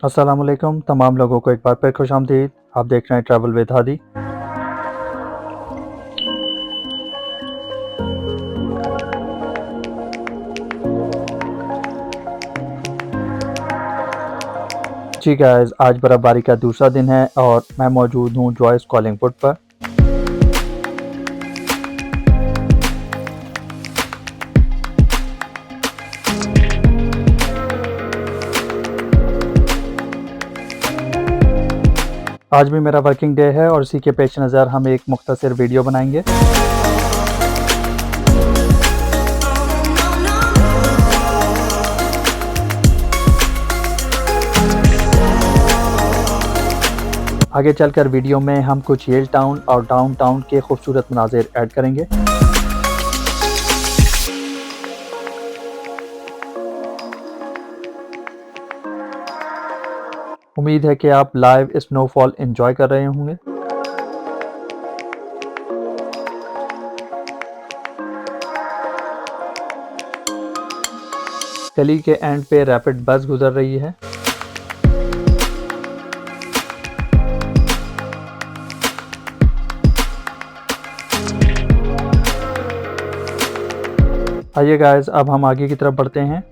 अस्सलाम वालेकुम तमाम लोगों को एक बार फिर खुशामदीद। आप देख रहे हैं ट्रैवल विद हादी। जी गाइस, आज बर्फबारी का दूसरा दिन है और मैं मौजूद हूँ जॉयस कॉलिंगवुड पर। आज भी मेरा वर्किंग डे है और इसी के पेश नज़र हम एक मुख्तसर वीडियो बनाएंगे। आगे चलकर वीडियो में हम कुछ येल टाउन और डाउन टाउन के खूबसूरत मनाज़िर ऐड करेंगे। उम्मीद है कि आप लाइव स्नोफॉल एंजॉय कर रहे होंगे। गली के एंड पे रैपिड बस गुजर रही है। आइए गाइस, अब हम आगे की तरफ बढ़ते हैं।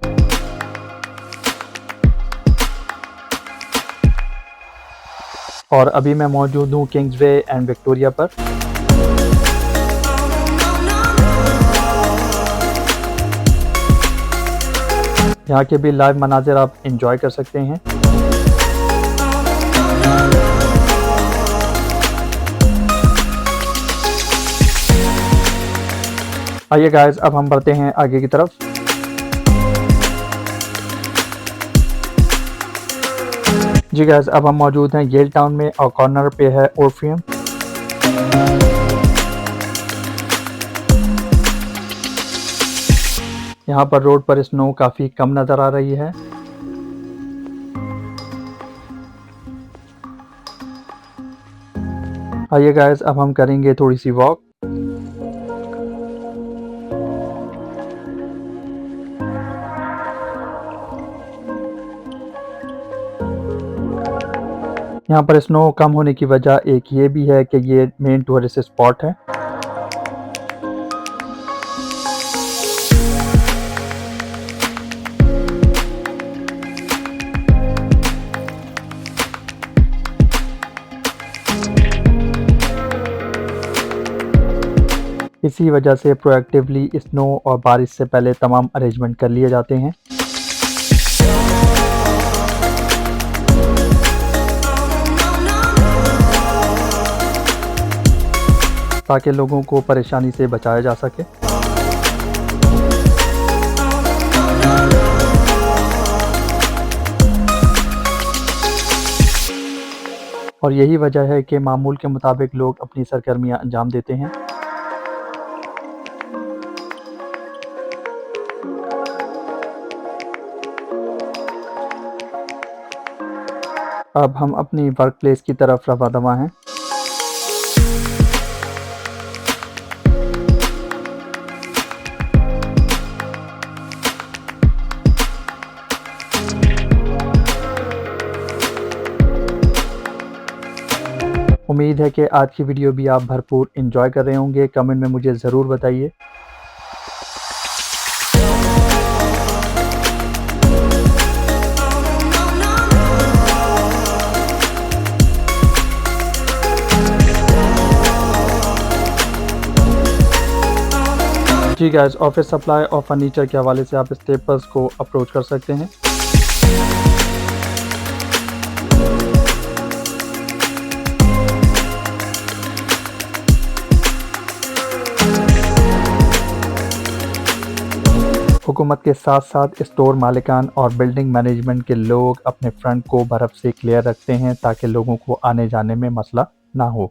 और अभी मैं मौजूद हूँ किंग्सवे एंड विक्टोरिया पर। यहाँ के भी लाइव मनाज़िर आप एंजॉय कर सकते हैं। आइए गाइस, अब हम बढ़ते हैं आगे की तरफ। जी गाइस, अब हम मौजूद हैं येल टाउन में और कॉर्नर पे है ओर्फियम। यहाँ पर रोड पर स्नो काफ़ी कम नज़र आ रही है। आइए गाइस, अब हम करेंगे थोड़ी सी वॉक। यहाँ पर स्नो कम होने की वजह एक ये भी है कि ये मेन टूरिस्ट स्पॉट है। इसी वजह से प्रोएक्टिवली स्नो और बारिश से पहले तमाम अरेंजमेंट कर लिए जाते हैं। ताकि लोगों को परेशानी से बचाया जा सके। और यही वजह है कि मामूल के मुताबिक लोग अपनी सरगर्मियां अंजाम देते हैं। अब हम अपनी वर्क प्लेस की तरफ रवाना हैं। उम्मीद है कि आज की वीडियो भी आप भरपूर एंजॉय कर रहे होंगे। कमेंट में मुझे ज़रूर बताइए। जी गाइस, ऑफिस सप्लाई और फर्नीचर के हवाले से आप स्टेपल्स को अप्रोच कर सकते हैं। हुकूमत के साथ साथ स्टोर मालिकान और बिल्डिंग मैनेजमेंट के लोग अपने फ्रंट को बर्फ़ से क्लियर रखते हैं ताकि लोगों को आने जाने में मसला ना हो।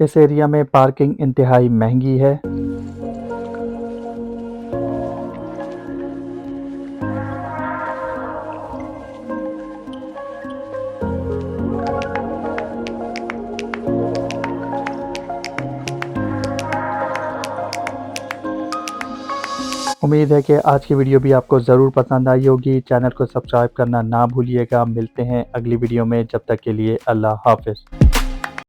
इस एरिया में पार्किंग इंतहाई महंगी है। उम्मीद है कि आज की वीडियो भी आपको ज़रूर पसंद आई होगी। चैनल को सब्सक्राइब करना ना भूलिएगा। मिलते हैं अगली वीडियो में, जब तक के लिए अल्लाह हाफ़िज़।